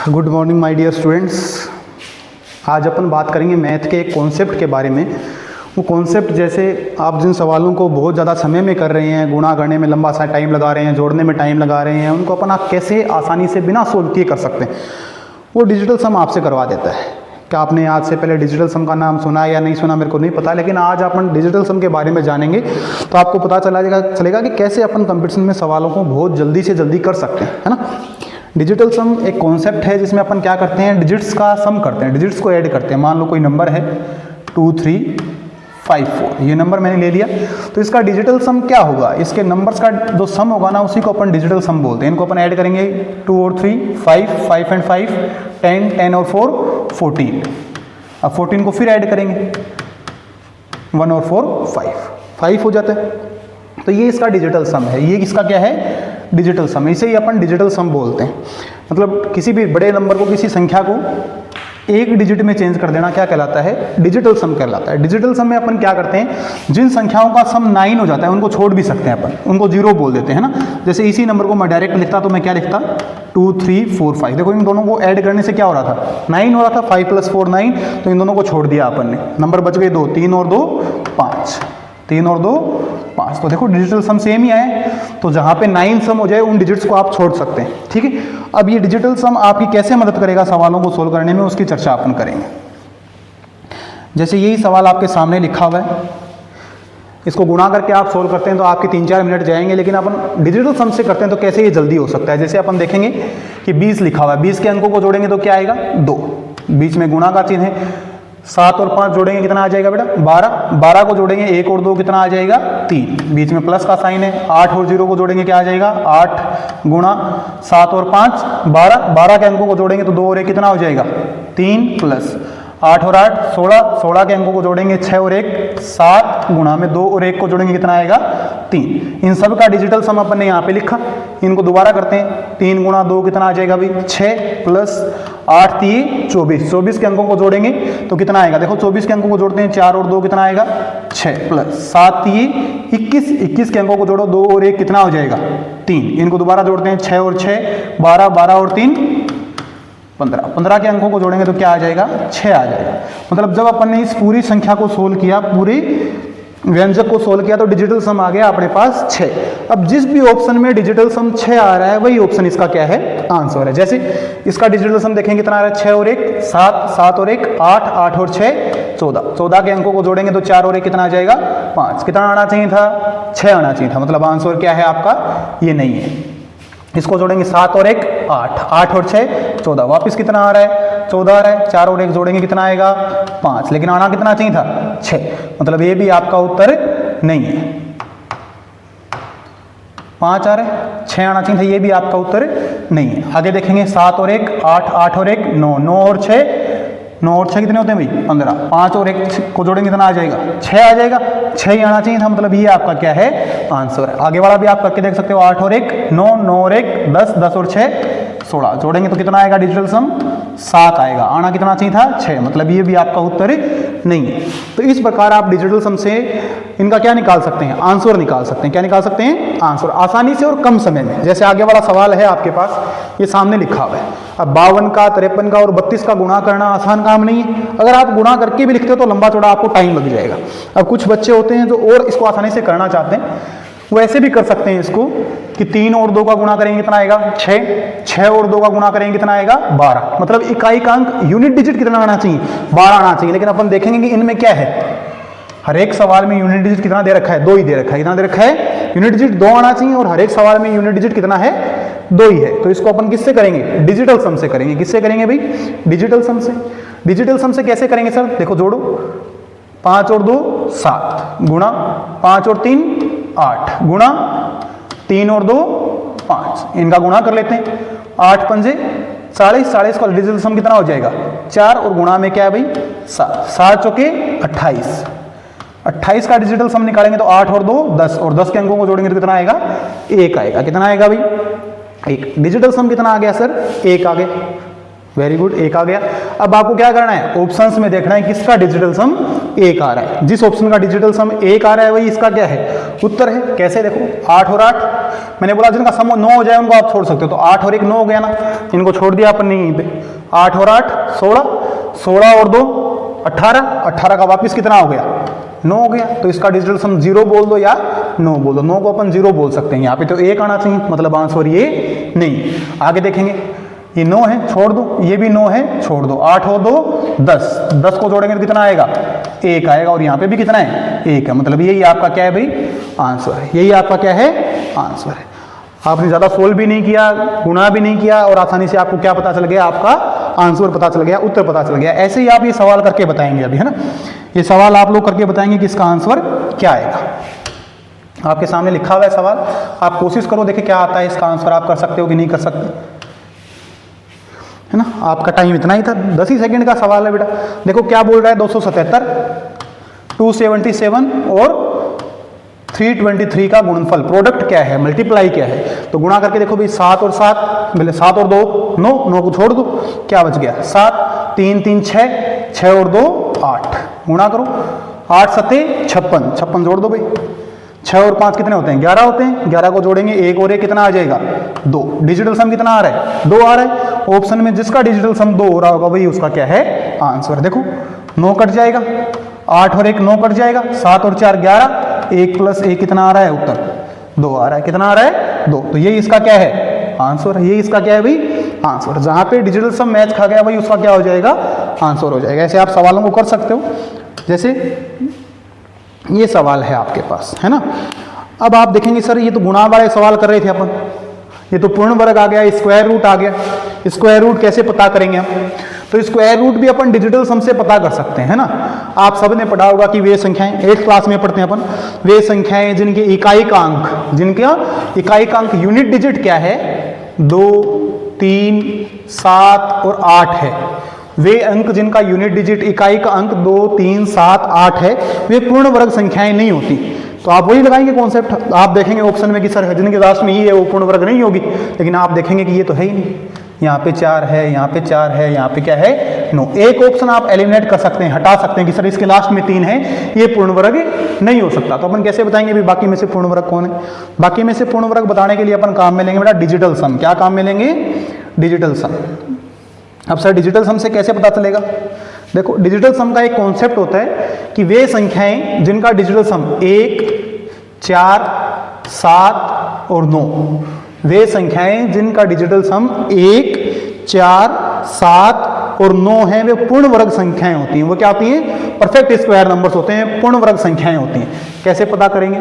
Good morning my dear students. आज अपन बात करेंगे मैथ के एक कॉन्सेप्ट के बारे में। वो कॉन्सेप्ट जैसे आप जिन सवालों को बहुत ज़्यादा समय में कर रहे हैं, गुणा करने में लंबा सा टाइम लगा रहे हैं, जोड़ने में टाइम लगा रहे हैं, उनको अपन आप कैसे आसानी से बिना सोल्व किए कर सकते हैं, वो डिजिटल सम आपसे करवा देता है। क्या आपने आज से पहले डिजिटल सम का नाम सुना या नहीं सुना मेरे को नहीं पता, लेकिन आज अपन डिजिटल सम के बारे में जानेंगे तो आपको पता चलेगा कि कैसे अपन कंपटीशन में सवालों को बहुत जल्दी से जल्दी कर सकते हैं, है ना। डिजिटल सम एक कॉन्सेप्ट है जिसमें अपन क्या करते हैं, डिजिट्स का सम करते हैं, डिजिट्स को ऐड करते हैं। मान लो कोई नंबर है 2 3 5 4, ये नंबर मैंने ले लिया, तो इसका डिजिटल सम क्या होगा, इसके नंबर्स का जो सम होगा ना उसी को अपन डिजिटल सम बोलते हैं। इनको अपन ऐड करेंगे 2 और 3 5 5 एंड 5 10 10 और 4 14। अब 14 को फिर ऐड करेंगे 1 और 4 5 हो जाता है। तो ये इसका डिजिटल सम है, ये इसका क्या है, डिजिटल सम। इसे ही अपन डिजिटल सम बोलते हैं। मतलब किसी भी बड़े नंबर को, किसी संख्या को एक डिजिट में चेंज कर देना क्या कहलाता है, डिजिटल सम कहलाता है। डिजिटल सम में अपन क्या करते हैं, जिन संख्याओं का सम 9 हो जाता है उनको छोड़ भी सकते हैं अपन, उनको 0 बोल देते हैं ना। जैसे इसी नंबर को मैं डायरेक्ट लिखता तो मैं क्या लिखता 2 3 4 5। देखो इन दोनों को ऐड करने से क्या हो रहा था, 9 हो रहा था, 5 + 4 9, तो इन दोनों को छोड़ दिया अपन ने, नंबर बच गए 2, 3 और 2 5, 3 और 2 5। तो देखो डिजिटल सम सेम ही आए, तो जहाँ पे 9 सम हो जाए उन डिजिट्स को आप छोड़ सकते हैं, ठीक है। अब ये डिजिटल सम आपकी कैसे मदद करेगा सवालों को सोल्व करने में, उसकी चर्चा अपन करेंगे। जैसे यही सवाल आपके सामने लिखा हुआ है, इसको गुणा करके आप सोल्व करते हैं तो आपके 3-4 मिनट जाएंगे, लेकिन अपन डिजिटल सम से करते हैं तो कैसे ये जल्दी हो सकता है। जैसे अपन देखेंगे कि 20 लिखा हुआ है, 20 के अंकों को जोड़ेंगे तो क्या आएगा 2, बीच में गुणा का चिन्ह है। 7 और 5 जोड़ेंगे कितना आ जाएगा बेटा 12, 12 को जोड़ेंगे 1 और 2 कितना आ जाएगा 3, बीच में प्लस का साइन है। 8 और 0 को जोड़ेंगे क्या आ जाएगा 8 गुणा 7 और 5 12, 12 के अंकों को जोड़ेंगे तो 2 और 1 कितना हो जाएगा 3 प्लस 8 और 8 16, 16 के अंकों को जोड़ेंगे 6 और 1 7 गुणा में 2 और 1 को जोड़ेंगे कितना आएगा 3। इन सब का डिजिटल सम अपन ने यहाँ पे लिखा, इनको दोबारा करते हैं। 3 गुणा 2 कितना आ जाएगा भाई 6 प्लस 8 3 24, 24 के अंकों को जोड़ेंगे तो कितना आएगा, देखो 24 के अंकों को जोड़ते हैं 4 और 2 कितना आएगा 6 प्लस 7 3 21, 21 के अंकों को जोड़ो 2 और 1 कितना हो जाएगा 3। इनको दोबारा जोड़ते हैं 6 और 6 12, 12 और 3 15, 15 के अंकों को जोड़ेंगे तो क्या आ जाएगा 6 आ जाएगा। मतलब जब अपन ने इस पूरी संख्या को सोल्व किया, पूरी व्यंजक को सोल्व किया तो डिजिटल सम आ गया अपने पास 6। अब जिस भी ऑप्शन में डिजिटल सम 6 आ रहा है वही ऑप्शन इसका क्या है, आंसर है। जैसे इसका डिजिटल सम देखेंगे कितना आ रहा है 6 और 1 7, 7 और 1 8, 8 और 6 14, 14 के अंकों को जोड़ेंगे तो 4 और 1 कितना आ जाएगा 5। कितना आना चाहिए था 6 आना चाहिए था, मतलब आंसर क्या है आपका, ये नहीं है। इसको जोड़ेंगे 7 और 1 8, 8 और 6 14, वापस कितना आ रहा है 14 आ रहा है। 4 और 1 जोड़ेंगे कितना आएगा 5, लेकिन आना कितना चाहिए था 6, मतलब ये भी आपका उत्तर नहीं है। 5 आ रहा है, 6 आना चाहिए था, ये भी आपका उत्तर नहीं है। आगे देखेंगे 7 और 1 8, 8 और 1 9, 9 और 6 9 और 6 कितने होते हैं भाई 15, 5 और 1 को जोड़ेंगे कितना आ जाएगा 6 आ जाएगा, 6 ही आना चाहिए था, मतलब ये आपका क्या है आंसर है। आगे वाला भी आप करके देख सकते हो, 8 और 1 9, 9 और 1 10, 10 और 6 16, जोड़ेंगे तो कितना आएगा डिजिटल सम 7 आएगा, आना कितना चाहिए था 6, मतलब ये भी आपका उत्तर नहीं है। तो इस प्रकार आप डिजिटल सम से इनका क्या निकाल सकते हैं, आंसर निकाल सकते हैं। क्या निकाल सकते हैं, आंसर, आसानी से और कम समय में। जैसे आगे वाला सवाल है आपके पास, ये सामने लिखा हुआ है। अब 52 का 53 का और 32 का गुणा करना आसान काम नहीं है। अगर आप गुणा करके भी लिखते हो तो लंबा चौड़ा आपको टाइम लग जाएगा। अब कुछ बच्चे होते हैं जो और इसको आसानी से करना चाहते हैं, वो ऐसे भी कर सकते हैं इसको कि 3 और 2 का गुणा करेंगे कितना आएगा 6, 6 और 2 का गुणा करेंगे कितना आएगा 12, मतलब इकाई का अंक यूनिट डिजिट कितना आना चाहिए 12 आना चाहिए। लेकिन अपन देखेंगे कि इनमें क्या है, हर एक सवाल में यूनिट डिजिट कितना दे रखा है 2 ही दे रखा है। कितना दे रखा है, यूनिट डिजिट 2 आना चाहिए, और हर एक सवाल में यूनिट डिजिट कितना है 2 ही है। तो इसको अपन किससे करेंगे, डिजिटल सम से करेंगे। किससे करेंगे भाई, डिजिटल सम से। डिजिटल सम से कैसे करेंगे सर, देखो जोड़ो 5 और 2 7 गुणा 5 और 3 8 गुणा 3 और 2 5, इनका गुणा कर लेते हैं। 8 पंजे 40, 40 का डिजिटल सम कितना हो जाएगा 4, और गुणा में क्या है भाई 7, 7 चौके 28, 28 का डिजिटल सम निकालेंगे तो 8 और 2 10, और 10 के अंकों को जोड़ेंगे तो कितना आएगा 1 आएगा। कितना आएगा भाई 1। डिजिटल सम कितना आ गया सर 1 आ गया, वेरी गुड 1 आ गया। अब आपको क्या करना है, ऑप्शंस में देखना है किसका डिजिटल सम 1 आ रहा है। जिस ऑप्शन का डिजिटल सम 1 आ रहा है वही इसका क्या है, उत्तर है। कैसे देखो 8 और 8 मैंने बोला जिनका सम 9 हो जाए उनको आप छोड़ सकते हो, तो 8 और 1 9 हो गया ना, इनको छोड़ दिया अपन ने यहीं पे। 8 और 8 16, 16 और 2 18, 18 का वापिस कितना हो गया 9 हो गया। तो इसका डिजिटल सम 0 बोल दो या 9 बोल दो, 9 को अपन 0 बोल सकते हैं, यहाँ पे तो 1 आना चाहिए, मतलब आंसर ये नहीं। आगे देखेंगे, ये 9 है छोड़ दो, ये भी 9 है छोड़ दो, 8 और 2 10, 10 को जोड़ेंगे तो कितना आएगा 1 आएगा, और यहाँ पे भी कितना है 1 है, मतलब यही आपका क्या है भाई आंसर है, यही आपका क्या है आंसर है। आपने ज़्यादा सोल्व भी नहीं किया, गुणा भी नहीं किया, और आसानी से आपको क्या पता चल गया, आपका आंसर पता चल गया, उत्तर पता चल गया। ऐसे ही आप ये सवाल करके बताएंगे अभी, है ना, ये सवाल आप लोग करके बताएंगे कि इसका आंसर क्या आएगा। आपके सामने लिखा हुआ है सवाल, आप कोशिश करो, देखिए क्या आता है इसका आंसर, आप कर सकते हो कि नहीं कर सकते, है ना। आपका टाइम इतना ही था, 10 ही सेकंड का सवाल है बेटा। देखो क्या बोल रहा है, 277, 277 और 323 का गुणनफल, प्रोडक्ट क्या है, मल्टीप्लाई क्या है, तो गुणा करके देखो भाई 7 और 7 बोले 7 और 2 9, 9 को छोड़ दो, क्या बच गया 7, 3 3 6, 6 और 2 8, गुणा करो 8 7 56, 56 जोड़ दो भाई, 6 और 5 कितने होते हैं 11 होते हैं, 11 को जोड़ेंगे 1 और 1 कितना आ जाएगा 2, डिजिटल सम कितना आ रहा है 2 आ रहा है। ऑप्शन में जिसका डिजिटल सम 2 हो रहा होगा वही उसका क्या है आंसर। देखो 9 कट जाएगा, 8 और 1 9 कट जाएगा, 7 और 4 11, 1 प्लस 1 कितना आ रहा है उत्तर 2 आ रहा है, कितना आ रहा है 2, तो ये इसका क्या है आंसर है, ये इसका क्या है भाई आंसर। जहां पे डिजिटल सम मैच खा गया भाई उसका क्या हो जाएगा आंसर हो जाएगा। ऐसे आप सवालों को कर सकते हो, जैसे ये सवाल है आपके पास, है ना। अब आप देखेंगे सर ये तो गुणा वाले सवाल कर रहे थे अपन, ये तो पूर्ण वर्ग आ गया, स्क्वायर रूट आ गया, स्क्वायर रूट कैसे पता करेंगे हम, तो स्क्वायर रूट भी अपन डिजिटल सम से पता कर सकते हैं, है ना। आप सब ने पढ़ा होगा कि वे संख्याएं 8th क्लास में पढ़ते हैं अपन, वे संख्याएं जिनके इकाई का अंक, जिनका इकाई का अंक यूनिट डिजिट क्या है 2 3 7 और 8 है, वे अंक जिनका यूनिट डिजिट इकाई का अंक 2 3 7 8 है, वे पूर्ण वर्ग संख्याएं नहीं होती। तो आप वही लगाएंगे कॉन्सेप्ट, आप देखेंगे ऑप्शन में कि सर जिनके लास्ट में ये है वो पूर्ण वर्ग नहीं होगी, लेकिन आप देखेंगे कि ये तो है ही नहीं, यहाँ पे 4 है, यहाँ पे 4 है, यहाँ पे क्या है 9, एक ऑप्शन आप एलिमिनेट कर सकते हैं, हटा सकते हैं कि सर इसके लास्ट में 3 है, ये पूर्ण वर्ग नहीं हो सकता। तो अपन कैसे बताएंगे भी बाकी में से पूर्ण वर्ग कौन है। बाकी में से पूर्ण वर्ग बताने के लिए अपन काम में लेंगे बेटा डिजिटल सम। क्या काम में लेंगे डिजिटल सम। अब सर डिजिटल सम से कैसे पता चलेगा, देखो डिजिटल सम का एक कॉन्सेप्ट होता है कि वे संख्याएं जिनका डिजिटल सम 1 4 7 और 9, वे संख्याएं जिनका डिजिटल सम 1 4 7 और 9 है, वे पूर्ण वर्ग संख्याएं होती हैं। वो क्या होती हैं परफेक्ट स्क्वायर नंबर्स होते हैं, पूर्ण वर्ग संख्याएं होती हैं। कैसे पता करेंगे,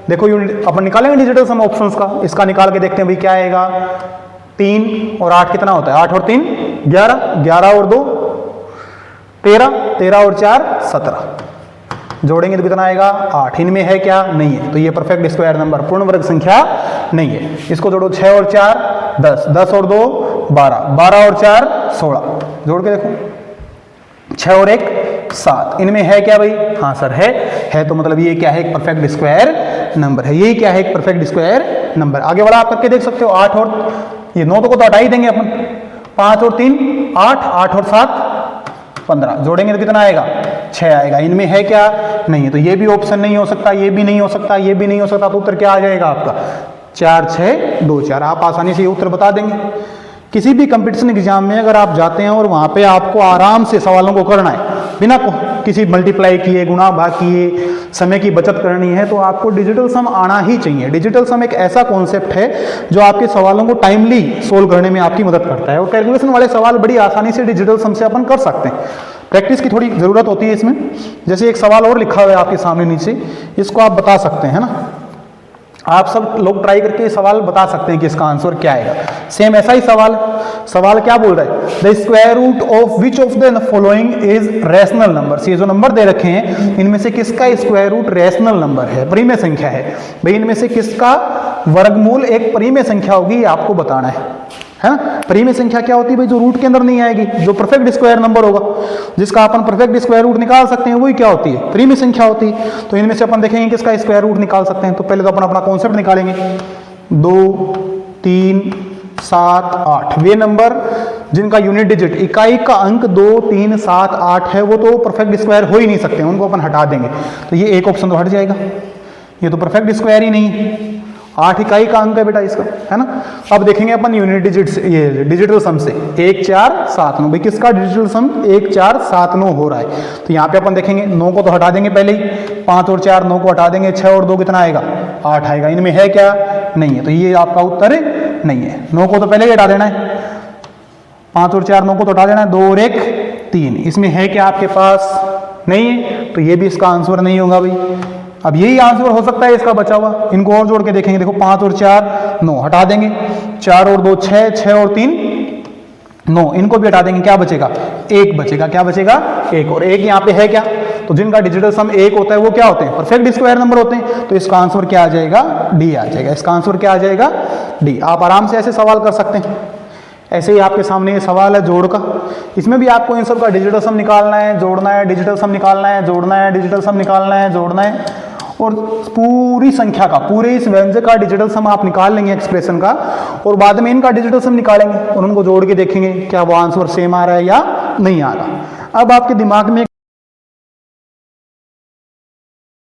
देखो यूनिट अपन निकालेंगे डिजिटल सम ऑप्शंस का, इसका निकाल के देखते हैं भाई क्या आएगा। 3 और 8 कितना होता है, 8 और 3 11, 11 और 2 13, 13 और 4 17, जोड़ेंगे तो कितना आएगा 8, इनमें है क्या नहीं है, तो ये परफेक्ट स्क्वायर नंबर पूर्ण वर्ग संख्या नहीं है। इसको जोड़ो 6 और 4 10, 10 और 2 12, 12 और 4 16, जोड़ के देखो 6 और 1 7, इनमें है क्या भाई हाँ सर है, तो मतलब ये क्या है एक परफेक्ट स्क्वायर नंबर है, यही क्या है एक परफेक्ट स्क्वायर नंबर। आगे वाला आप करके देख सकते हो, 8 और ये 9 तो हटा ही देंगे अपन, 5 और 3 8, 8 और 7 15, जोड़ेंगे तो कितना आएगा 6 आएगा, इनमें है क्या नहीं है, तो ये भी ऑप्शन नहीं हो सकता, ये भी नहीं हो सकता, ये भी नहीं हो सकता, तो उत्तर क्या आ जाएगा आपका 4 6 2 4। आप आसानी से ये उत्तर बता देंगे। किसी भी कंपटीशन एग्जाम में अगर आप जाते हैं और वहाँ पे आपको आराम से सवालों को करना है, बिना किसी मल्टीप्लाई किए गुणा भाग किए, समय की बचत करनी है, तो आपको डिजिटल सम आना ही चाहिए। डिजिटल सम एक ऐसा कॉन्सेप्ट है जो आपके सवालों को टाइमली सोल्व करने में आपकी मदद करता है, और कैलकुलेशन वाले सवाल बड़ी आसानी से डिजिटल सम से अपन कर सकते हैं। प्रैक्टिस की थोड़ी ज़रूरत होती है इसमें। जैसे एक सवाल और लिखा हुआ है आपके सामने नीचे, इसको आप बता सकते हैं, है ना। आप सब लोग ट्राई करके सवाल बता सकते हैं कि इसका आंसर क्या आएगा। सेम ऐसा ही सवाल क्या बोल रहा है, the square root of which of the following is rational number. ये जो नंबर दे रखे हैं इनमें से किसका स्क्वायर रूट रैशनल नंबर है, परिमेय संख्या है भाई, इनमें से किसका वर्गमूल एक परिमेय संख्या होगी, ये आपको बताना है ना। परिमेय संख्या क्या होती है भाई, जो रूट के अंदर नहीं आएगी, जो परफेक्ट स्क्वायर नंबर होगा, जिसका अपन परफेक्ट स्क्वायर रूट निकाल सकते हैं, वही क्या होती है परिमेय संख्या होती है। तो इनमें से अपन देखेंगे किसका स्क्वायर रूट निकाल सकते हैं। तो पहले तो अपन अपना कॉन्सेप्ट निकालेंगे, 2 3 7 8, वे नंबर जिनका यूनिट डिजिट इकाई का अंक 2 3 7 8 है, वो तो परफेक्ट स्क्वायर हो ही नहीं सकते, उनको अपन हटा देंगे। तो ये एक ऑप्शन तो हट जाएगा, ये तो परफेक्ट स्क्वायर ही नहीं है। 8 इकाई का अंक है बेटा इसका, है ना। अब देखेंगे अपन यूनिट डिजिट्स, ये डिजिटल सम से 1 4 7 9। भाई किसका डिजिटल सम 1 4 7 9 हो रहा है, तो यहाँ पे अपन देखेंगे 9 को तो हटा देंगे पहले ही, 5 और 4 9 को हटा देंगे, 6 और 2 कितना आएगा 8 आएगा। इनमें है क्या, नहीं है, तो ये आपका उत्तर नहीं है। 9 को तो पहले ही हटा देना है, 5 और 4 9 को तो हटा देना है, 2 और 1 3। इसमें है क्या आपके पास, नहीं है, तो ये भी इसका आंसर नहीं होगा भाई। अब यही आंसर हो सकता है इसका बचा हुआ। इनको और जोड़ के देखेंगे, देखो 5 और 4 9 हटा देंगे, 4 और 2 6, 6 और 3 9, इनको भी हटा देंगे, क्या बचेगा 1 बचेगा। क्या बचेगा 1, और 1 यहाँ पे है क्या, तो जिनका डिजिटल सम 1 होता है वो क्या होते हैं, परफेक्ट स्क्वायर नंबर होते हैं। तो इसका आंसर क्या आ जाएगा, डी आ जाएगा। इसका आंसर क्या आ जाएगा, डी। आप आराम से ऐसे सवाल कर सकते हैं। ऐसे ही आपके सामने ये सवाल है जोड़ का, इसमें भी आपको इन सब का डिजिटल सम निकालना है, जोड़ना है, डिजिटल सम निकालना है, जोड़ना है, डिजिटल सम निकालना है, जोड़ना है, और पूरी संख्या का, पूरे इस व्यंजक का डिजिटल सम आप निकाल लेंगे एक्सप्रेशन का, और बाद में इनका डिजिटल सम निकालेंगे और उनको जोड़ के देखेंगे क्या वो आंसर सेम आ रहा है या नहीं आ रहा। अब आपके दिमाग में